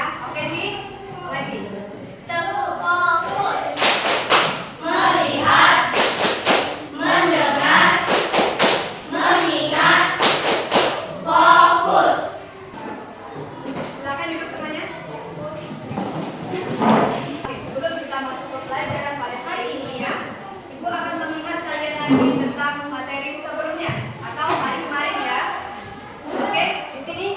ya. Oke, Dwi? Lagi. Terfokus, melihat, mendengar, mengingat, fokus. Silakan duduk semuanya. Oke, sebelum kita masuk ke pelajaran pada hari ini ya, Ibu akan mengingat kalian lagi tentang materi sebelumnya atau hari kemarin ya. Oke, di sini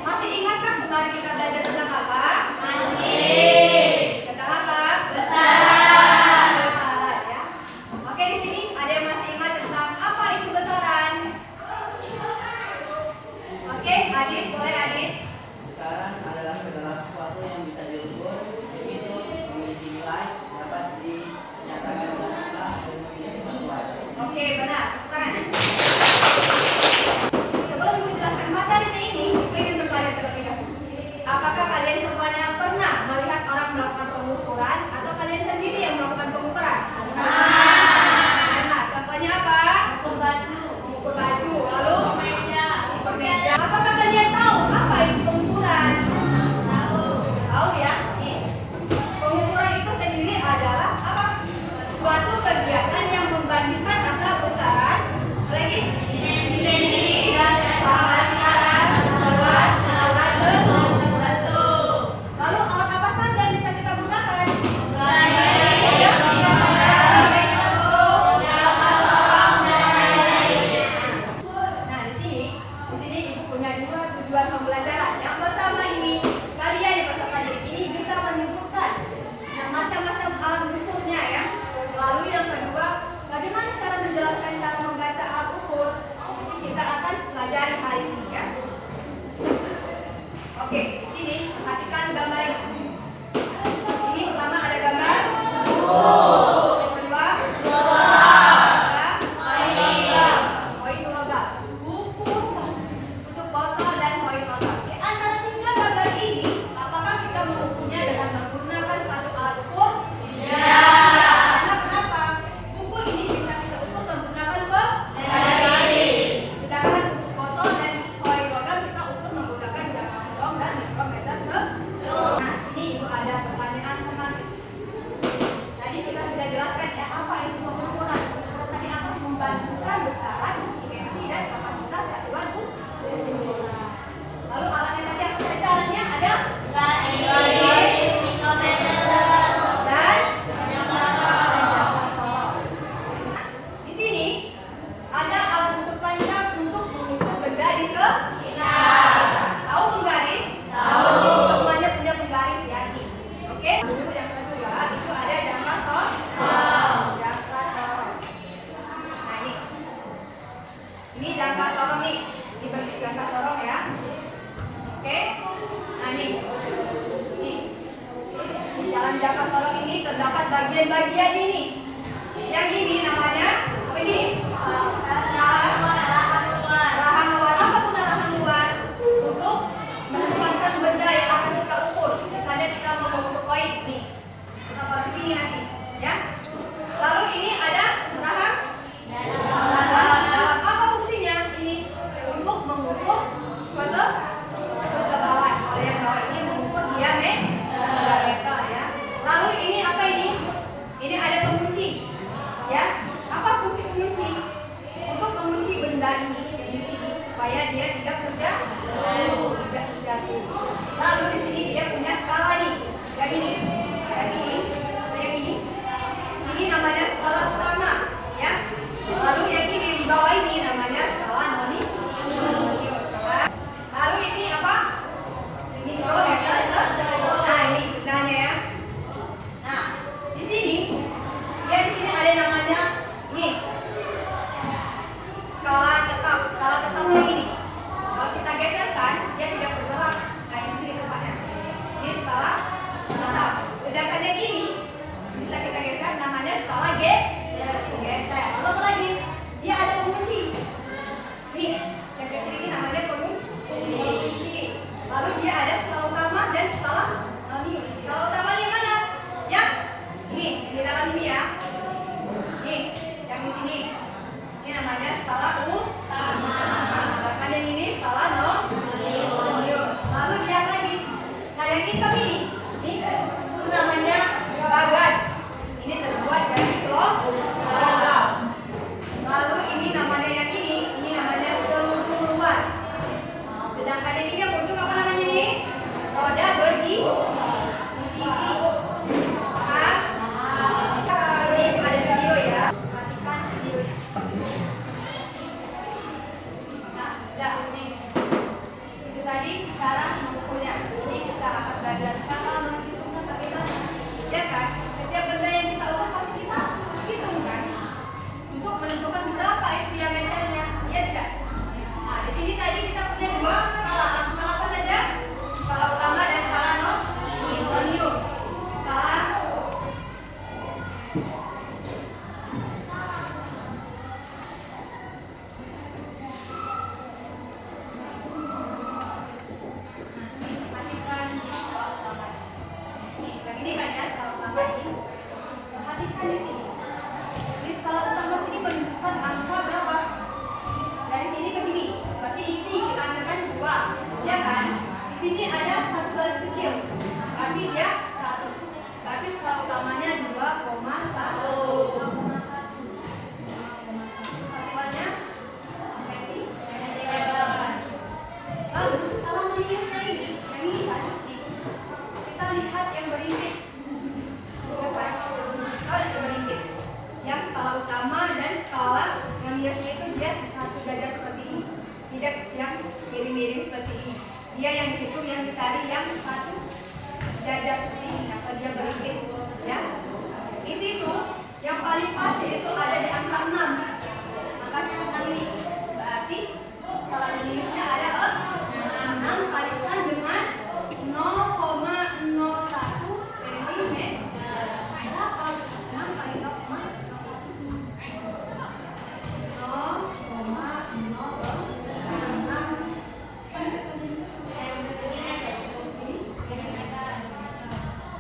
masih ingat kan kemarin kita belajar tentang apa? Masih. Tentang apa? Besaran. Besaran ya. Oke, di sini ada yang masih ingat tentang apa itu besaran? Oke, Adit, boleh Adit? Besaran adalah segala sesuatu yang bisa diukur, yaitu memiliki nilai, dapat dinyatakan dengan angka, dan memiliki satuan. Oke, benar. Tepuk tangan. Sebelum Ibu jelaskan materi ini, Ibu ingin bertanya terlebih dahulu. Apakah kalian semuanya pernah melihat orang melakukan pengukuran atau kalian sendiri yang melakukan pengukuran? Pernah. Contohnya apa? Ukur baju. Mengukur baju. Lalu? Meja. Mengukur meja. Apakah kalian tahu apa itu pengukuran? Tahu. Tahu ya? Nih. Pengukuran itu sendiri adalah apa? Suatu kegiatan yang membandingkan angka besaran, lagi dimensi, kapasitas, satuan, saluran, Betul. lalu alat apa saja yang bisa kita gunakan? Nah, di sini Ibu punya dua tujuan pembelajaran. Yang pertama ini, kalian di peserta didik ini bisa menyebutkan macam-macam alat ukurnya ya. Lalu yang kedua, bagaimana cara menjelaskan cara membaca alat ukur? Nanti kita akan pelajari hari ini ya. Oke, di sini perhatikan gambar ini. Ini pertama ada gambar yang kedua koin logam, buku, tutup botol dan koin logam. Di antara tiga gambar ini, apakah kita mengukurnya dengan menggunakan satu alat ukur? Karena kenapa? Buku ini bisa kita ukur menggunakan pembaris. Sedangkan tutup botol dan koin logam kita ukur menggunakan jam tangan dan mikrometer. Nah, ini Ibu ada pertanyaan teman. Tadi kita sudah jelaskan ya apa itu pengukuran. Pengukuran tadi apa? Membandingkan besaran, dimensi dan kapasitas satuan ukuran. Lalu alatnya tadi apa saja alatnya? Ada dan jam pasol. Di sini ada alat ukur panjang untuk mengukur benda di sekitar. Tahu penggaris? Tahu. Semuanya punya penggaris ya ini. Oke. Lalu yang kedua itu ada jangka sorong. Jangka sorong. Nah ini jangka sorong nih. Ini bentuk jangka sorong ya. Oke. Nah ini. Di dalam jangka sorong ini terdapat bagian-bagian ini. Yang ini namanya apa ini? Rahan luar. Apa tuh rahan luar? Untuk menempatkan benda yang akan kita ukur. Misalnya kita mau mengukur koin nih. Kita taruh di sini nanti, ya. Lalu ini ada rahan dalam. Apa fungsinya ini? Untuk mengukur ketebalan. Kalau yang bawah ini mengukur diameter ya. Lalu ini apa ini? Ini ada pengunci. Ya. Apa dia yang dihitung, yang dicari yang satu jajar seperti ini atau dia berikut ya. Di situ yang paling pasti itu ada di angka 6. Maka 6 ini berarti setelah rumusnya ada 6 kalikan dengan 0,01 cm. Berapa? 6 kali 0,06.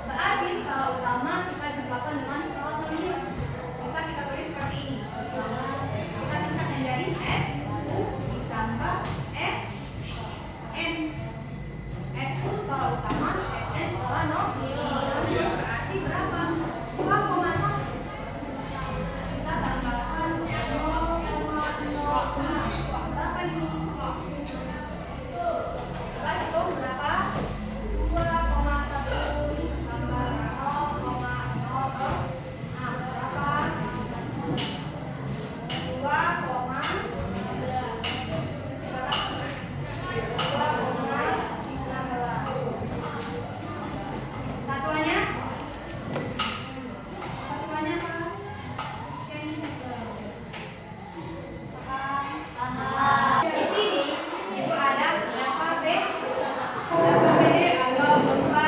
Berarti skala utama kita jumlahkan dengan skala tonius. Bisa kita tulis seperti ini. Kita tingkatkan dari S U ditambah S N. S U skala utama, S N skala tonius. Berarti berapa? 2,1. Kita tambahkan 0,06. Berapa ini? Kita hitung berapa? 2,1 tambah 0,06. Berapa? 2,16. Satuannya? Satuannya apa? Di sini itu ada berapa B? Berapa BD atau berapa?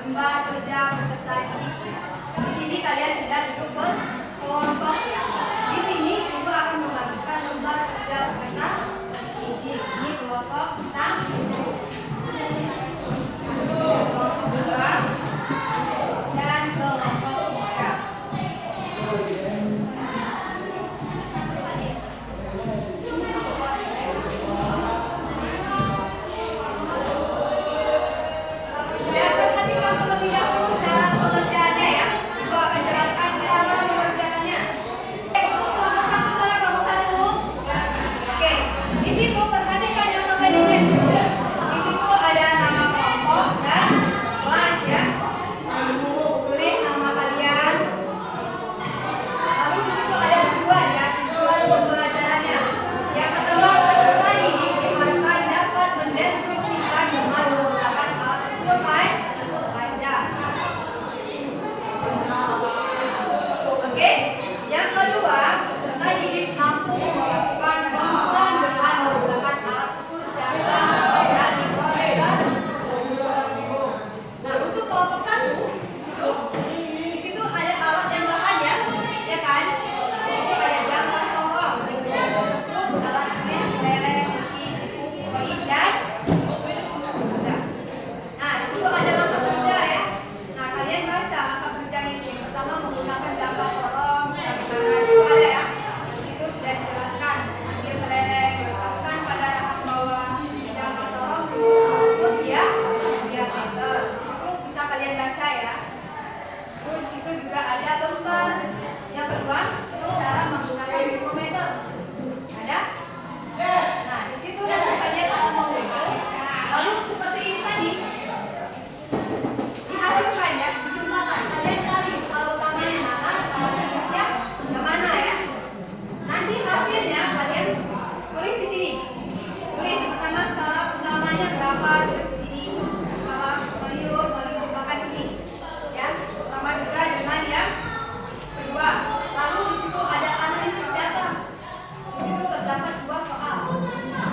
Lembar kerja peserta didik. Di sini kalian sudah duduk berkelompok ya. Di sini ibu akan membagikan lembar kerja peserta didik. Ini kelompok 1, kelompok 2, dan kelompok 3. Dan perhatikan terlebih dahulu cara pengerjaannya ya. Ibu akan jelaskan cara mengerjakannya. Untuk kelompok 1, mana kelompok 1? Oke, di situ perhatikan yang namanya di situ. Di situ ada nama kelompok dan kelas ya. Tulis nama kalian. Lalu di situ ada tujuan ya, tujuan pembelajarannya. Yang pertama, peserta didik diharapkan dapat mendeskripsikan dengan menggunakan alat ukur panjang. Oke, yang kedua, peserta didik mampu melakukan pengukuran dengan menggunakan alat ukur jangka dalam dan mikrometer. Nah, untuk kelompok 1, di situ ada alat tembakan ya kan? Di situ ada jangka sorong, mikrometer skrup, alat tulis, lereng, besi, buku, koin, dan udah. Nah, di situ ada langkah kerja ya. Nah, kalian baca langkah kerjanya ini. Yang pertama menggunakan jangka sorong, kaki kanan itu ada ya. Itu sudah dijelaskan. Ambil kelereng, letakkan pada rahang bawah. Jangka sorong itu diameter. Itu bisa kalian baca ya. Itu di situ juga ada lembar. Yang kedua, itu cara menggunakan mikrometer. Ada? Nah, di situ nanti kalian akan mengukur. Lalu seperti ini tadi. Dihasilkan ya, dijumlahkan. Kalian cari skala utamanya mana, skala toniusnya yang mana ya. Nanti hasilnya kalian tulis di sini. Tulis bersama skala utamanya berapa, tulis di sini. Skala tonius, lalu jumlahkan sini. Ya, sama juga dengan yang kedua. Lalu di situ ada analisis data. Di situ terdapat 2 soal.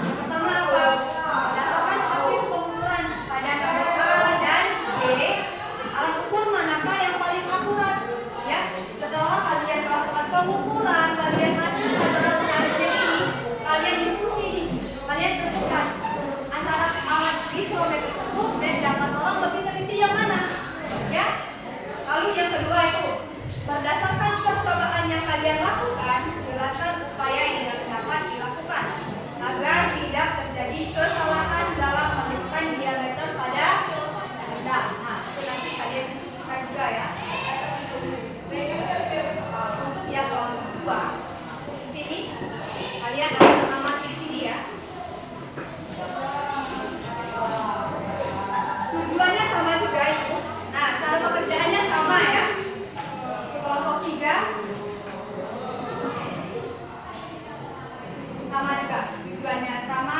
Yang pertama apa? Berdasarkan hasil pengukuran pada tabel A dan B, alat ukur manakah yang paling akurat? Ya, setelah kalian melakukan pengukuran, kalian hasilkan hasilnya ini, kalian diskusi nih, kalian tentukan antara alat mikrometer skrup dan jangka sorong lebih teliti yang mana? Ya. Lalu yang kedua itu berdasarkan percobaan yang kalian lakukan, jelaskan upaya yang dapat dilakukan agar tidak terjadi kesalahan dalam menentukan diameter pada benda. Nah, itu nanti kalian diskusikan juga ya. Untuk yang kelompok 2, di sini kalian akan mengamati di sini ya. Tujuannya sama juga itu. Nah, cara pekerjaannya sama ya. Untuk kelompok 3 sama juga, tujuannya sama,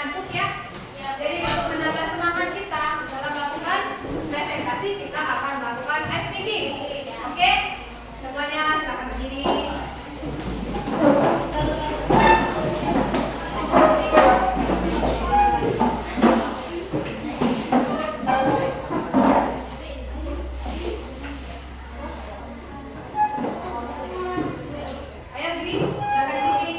ngantuk ya? Jadi untuk menambah semangat kita dalam melakukan presentasi, kita akan melakukan speaking. Oke? Semuanya silakan berdiri. Ayo berdiri, silakan berdiri.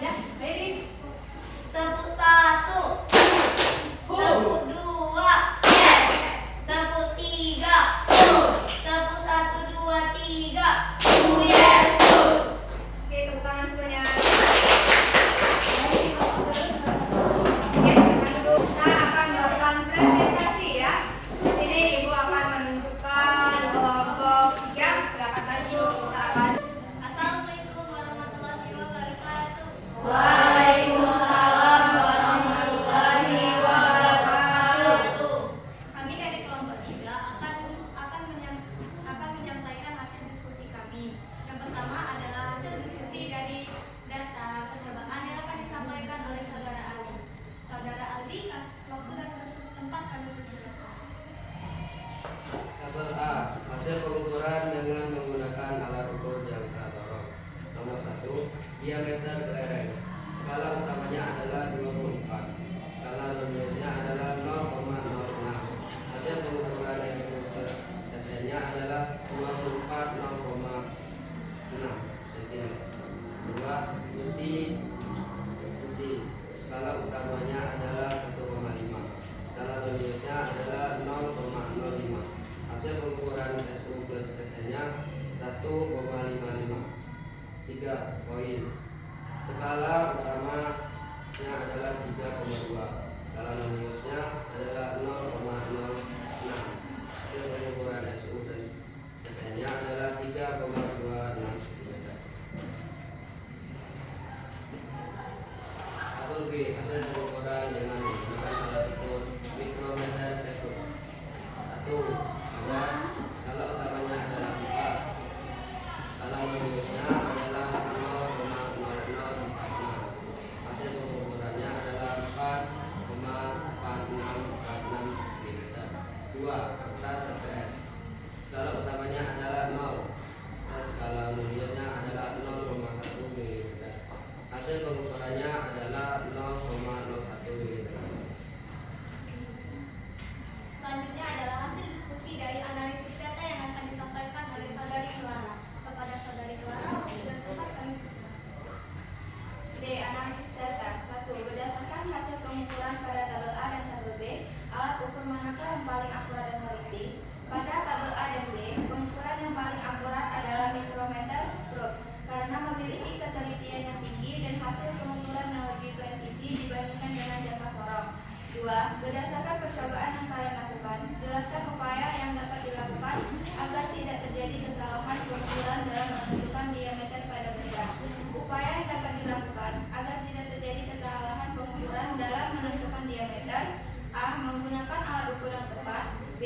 Ya, ayo berdiri. Tepuk 1. Tepuk 2. Tepuk 3. Tepuk 1, 2, 3. Yes. Oke, tepuk tangan semuanya. Oke, sekarang itu kita akan melakukan presentasi ya. Di sini Ibu akan menunjukkan kelompok 3. Silakan maju. Kita akan. Assalamualaikum warahmatullahi wabarakatuh. Waalaikumsalam warahmatullahi wabarakatuh. Kami dari kelompok 3 akan menyampaikan hasil diskusi kami. Yang pertama adalah hasil diskusi dari data percobaan yang akan disampaikan oleh saudara Ali. Saudara Ali, waktu dan tempat kami persilakan. Tabel A. Hasil pengukuran dengan menggunakan alat ukur jangka sorong. Nomor 1. Diameter kelereng. Skala utamanya adalah 24. Skala radiusnya adalah 0,06. Hasil pengukuran SN-nya adalah 24 0,6 cm. 2. Busi. Skala utamanya adalah 1,5. Skala radiusnya adalah 0,05. Hasil pengukuran SU plus SN-nya 1,55. 3. Koin. Skala utamanya adalah 3,2. Skala radiusnya adalah 0,06. Hasil pengukuran SU dan SN-nya adalah 3,26 cm. Tabel B. Hasil pengukuran dengan menggunakan alat ukur mikrometer sektor. 1. Bahwa skala utamanya adalah 4. Skala radiusnya adalah 0,0046. Hasil pengukurannya adalah 4,4646 mm. 2. Kertas HPS. Skala utamanya adalah 0 dan skala radiusnya adalah 0,1 mm. Hasil pengukurannya adalah 0,01 mm. Selanjutnya adalah hasil diskusi dari analisis data yang akan disampaikan oleh saudari Clara. Kepada saudari Clara, waktu dan tempat kami persilakan. D. Analisis data. 1. Berdasarkan hasil pengukuran pada tabel A dan tabel B, alat ukur manakah yang paling akurat dan teliti? Pada tabel A dan B, pengukuran yang paling akurat adalah mikrometer stroke karena memiliki ketelitian yang tinggi dan hasil pengukuran yang lebih presisi dibandingkan dengan jangka sorong. 2. Berdasarkan percobaan yang kalian lakukan, jelaskan upaya yang dapat dilakukan agar tidak terjadi kesalahan pengukuran dalam menentukan diameter pada benda. Upaya yang dapat dilakukan agar tidak terjadi kesalahan pengukuran dalam menentukan diameter: A. Menggunakan alat ukur yang tepat. B.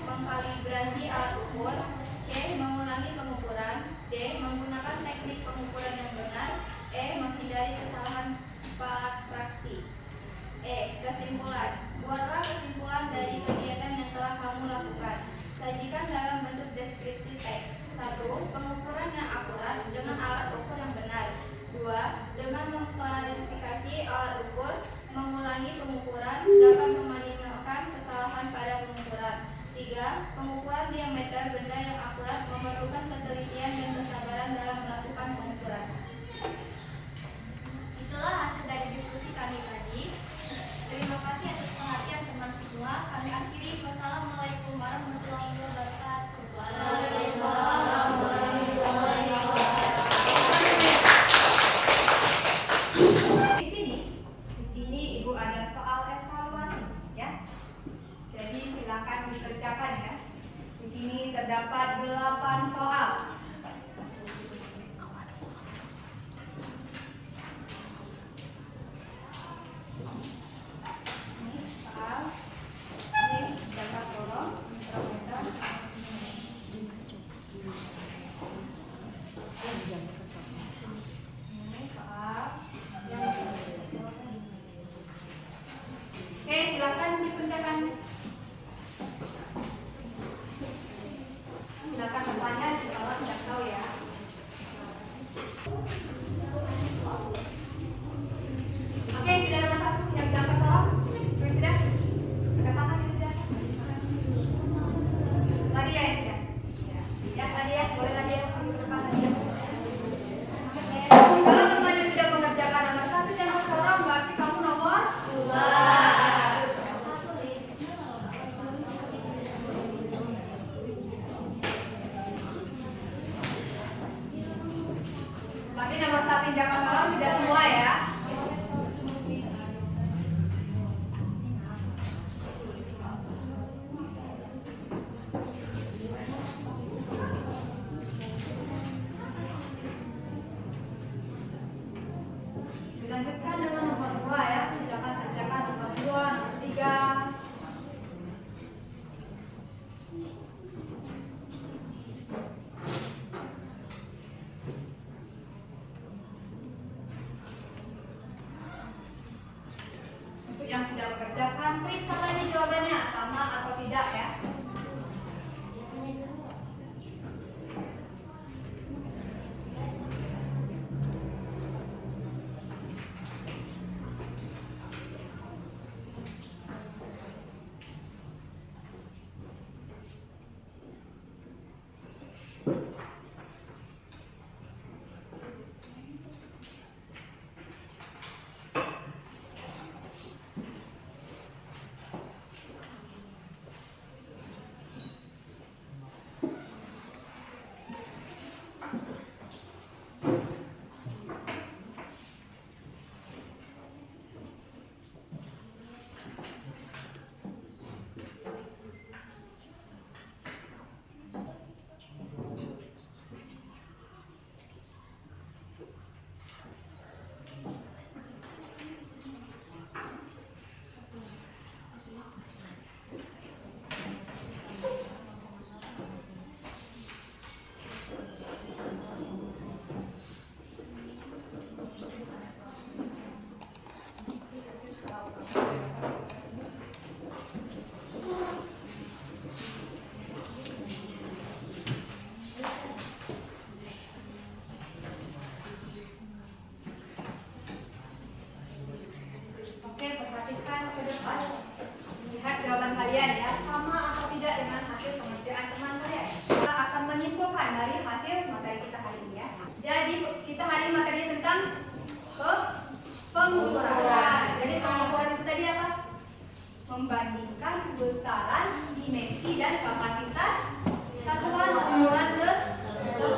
Mengkalibrasi alat ukur. C. Mengulangi pengukuran. D. Menggunakan teknik pengukuran yang benar. E. Menghindari kesalahan fraksi. E. Kesimpulan. Buatlah kesimpulan dari kegiatan yang telah kamu lakukan. Sajikan dalam bentuk deskripsi teks. 1. Pengukuran yang akurat dengan alat ukur yang benar. 2. Dengan mengklarifikasi alat ukur, mengulangi pengukuran dapat meminimalkan kesalahan pada pengukuran. 3. Pengukuran diameter benda yang akurat memerlukan ketelitian dan kesabaran dalam melakukan pengukuran. Itulah hasil dari diskusi kami tadi. Terima kasih atas perhatian teman semua. Kami akhiri. Wassalamualaikum warahmatullahi wabarakatuh. Waalaikumsalam warahmatullahi wabarakatuh. Di sini Ibu ada soal evaluasi ya. Jadi silakan dikerjakan ya. Di sini terdapat 8 soal. Lanjutkan dengan nomor 2 ya. Silakan kerjakan nomor 2, nomor 3. Untuk yang sudah mengerjakan, periksa lagi jawabannya sama atau tidak ya. Oke, perhatikan ke depan. Lihat jawaban kalian ya, sama atau tidak dengan hasil pengerjaan teman kalian. Kita akan menyimpulkan dari hasil materi kita hari ini ya. Jadi kita hari ini materinya tentang pengukuran. Jadi pengukuran itu tadi apa? Membandingkan besaran, dimensi dan kapasitas satuan ukuran tertentu.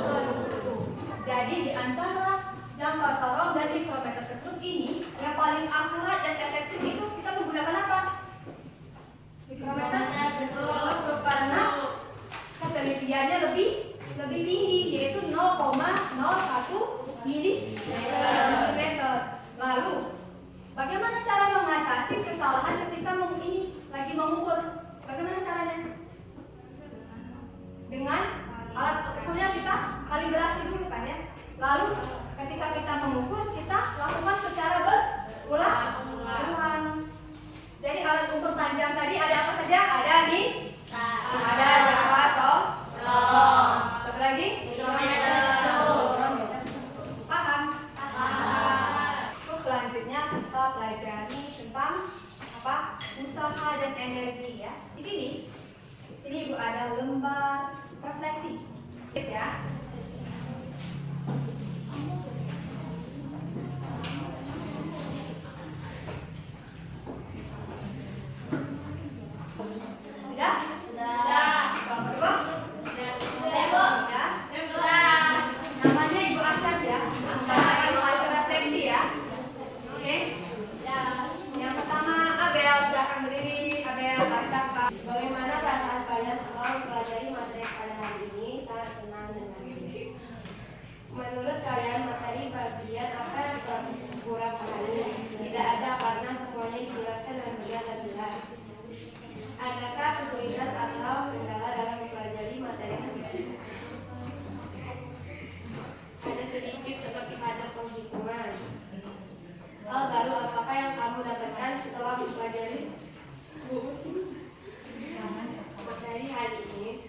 Jadi di antara jangka sorong dan mikrometer setruk ini yang paling akurat dan efektif itu kita menggunakan apa? Mikrometer setruk, karena ketelitiannya lebih tinggi, yaitu 0,01 milimeter. Lalu bagaimana cara mengatasi kesalahan ketika lagi mengukur? Bagaimana caranya? Dengan alat ukurnya kita kalibrasi dulu kan ya. Lalu ketika kita mengukur, kita lakukan secara berulang. Jadi alat ukur panjang tadi ada apa saja? Ada ada jangka sorong. Satu lagi? Mikrometer setruk. Paham? Terus selanjutnya kita pelajari tentang apa? Usaha dan energi ya. Di sini Ibu ada lembar refleksi. Ya. Bagaimana perasaan kalian setelah mempelajari materi pada hari ini? Sangat senang dengan ini. Menurut kalian materi bagian apa yang telah kurang pahami? Tidak ada karena semuanya dijelaskan dengan mudah dan jelas. Adakah kesulitan atau kendala dalam mempelajari materi ini? Ada sedikit seperti pada penghitungan. Hal baru apakah yang kamu dapatkan setelah mempelajari materi hari ini?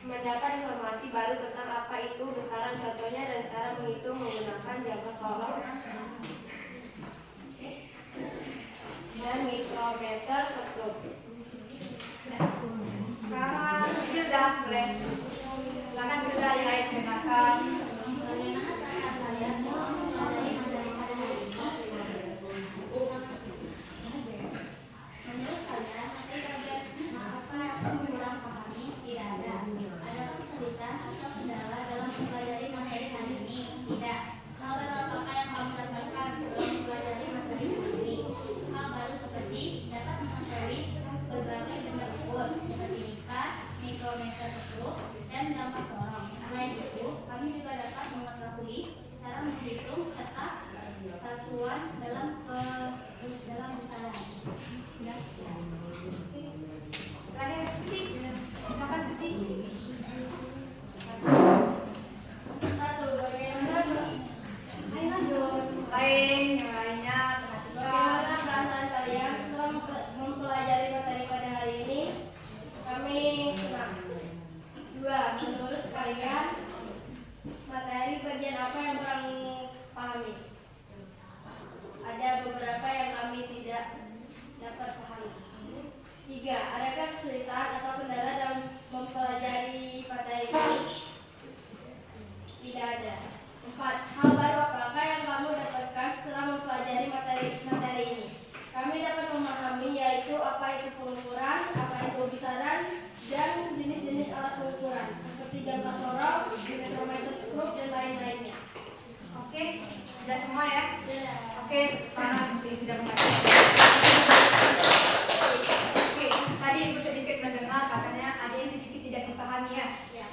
Mendapat informasi baru tentang apa itu besaran contohnya dan cara menghitung menggunakan jangka sorong dan mikrometer setruk. Sekarang Hilda boleh. Silakan Hilda yang lain dengarkan. Bagaimana perasaan kalian setelah mempelajari materi pada hari ini? Menurut kalian materi bagian apa yang kurang pahami? Tidak ada. Adakah kesulitan atau kendala dalam mempelajari materi hari ini? Tidak. Hal baru apakah yang kamu dapatkan setelah mempelajari materi hari ini? Hal baru seperti dapat mengetahui berbagai benda ukur seperti mika, mikrometer setruk, dan jangka sorong. Selain itu, kami juga Terakhir, Susi. Silakan Susi. Satu, bagaimana Ayo lanjut. Lain, yang lainnya bagaimana perasaan kalian setelah mempelajari materi pada hari ini? Kami senang. Dua, menurut kalian materi bagian apa yang kurang pahami? Ada beberapa yang kami tidak dapat pahami. Tiga, adakah kesulitan atau kendala dalam mempelajari materi ini? Tidak ada. Empat, hal baru apakah yang kamu dapatkan setelah mempelajari materi ini? Kami dapat memahami yaitu apa itu pengukuran, apa itu besaran, dan jenis-jenis alat pengukuran seperti jangka sorong, metrometer skrup, dan lain-lainnya. Oke, sudah semua ya? Sudah. Oke, tangan yang sudah mengerti. Oke, tadi Ibu sedikit mendengar katanya ada yang sedikit tidak dipahami ya? Ya,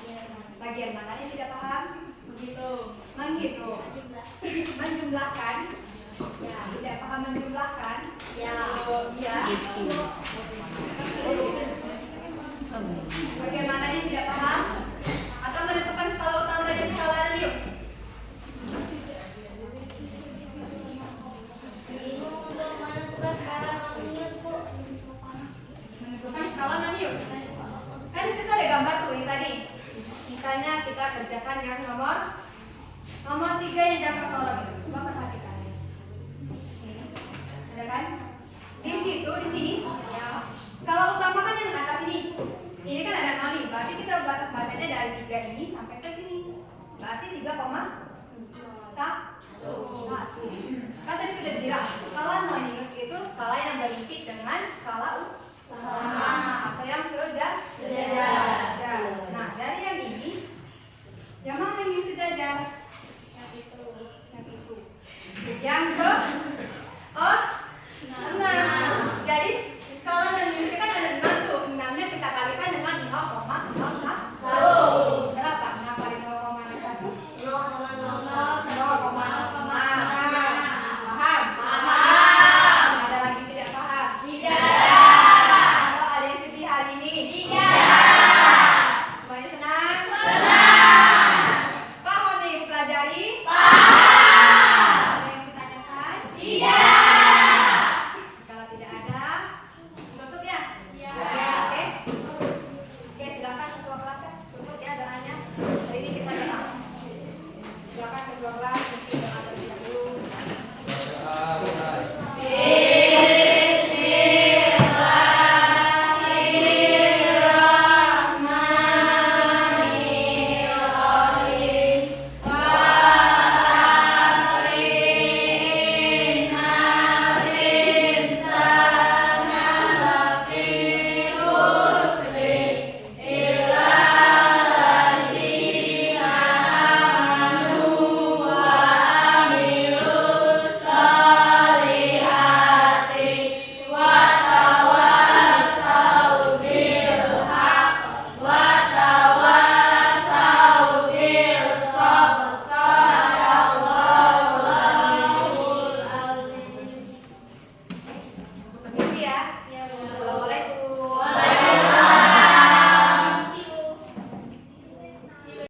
Bagian mana yang tidak paham? begitu. Menghitung, menjumlahkan, ya tidak paham menjumlahkan, ya, ya. Bagaimana yang tidak paham? Atau menentukan skala utama dan skala radius? Menentukan skala radius. Kan di situ ada gambar tuh yang tadi. Misalnya kita kerjakan yang nomor 3 yang jangka sorong itu. Coba perhatikan. Ini. Ada kan? Di sini. Ya. Skala utama kan yang atas ini. Ini kan ada 0 nih. Berarti kita batas batasnya dari 3 ini sampai ke sini. Berarti 3,1. Kan tadi sudah bilang skala nonius itu skala yang berimpit dengan skala utama atau yang sejajar. Nah, dari yang ini, yang mana yang sejajar? Yang itu. Yang ke 6.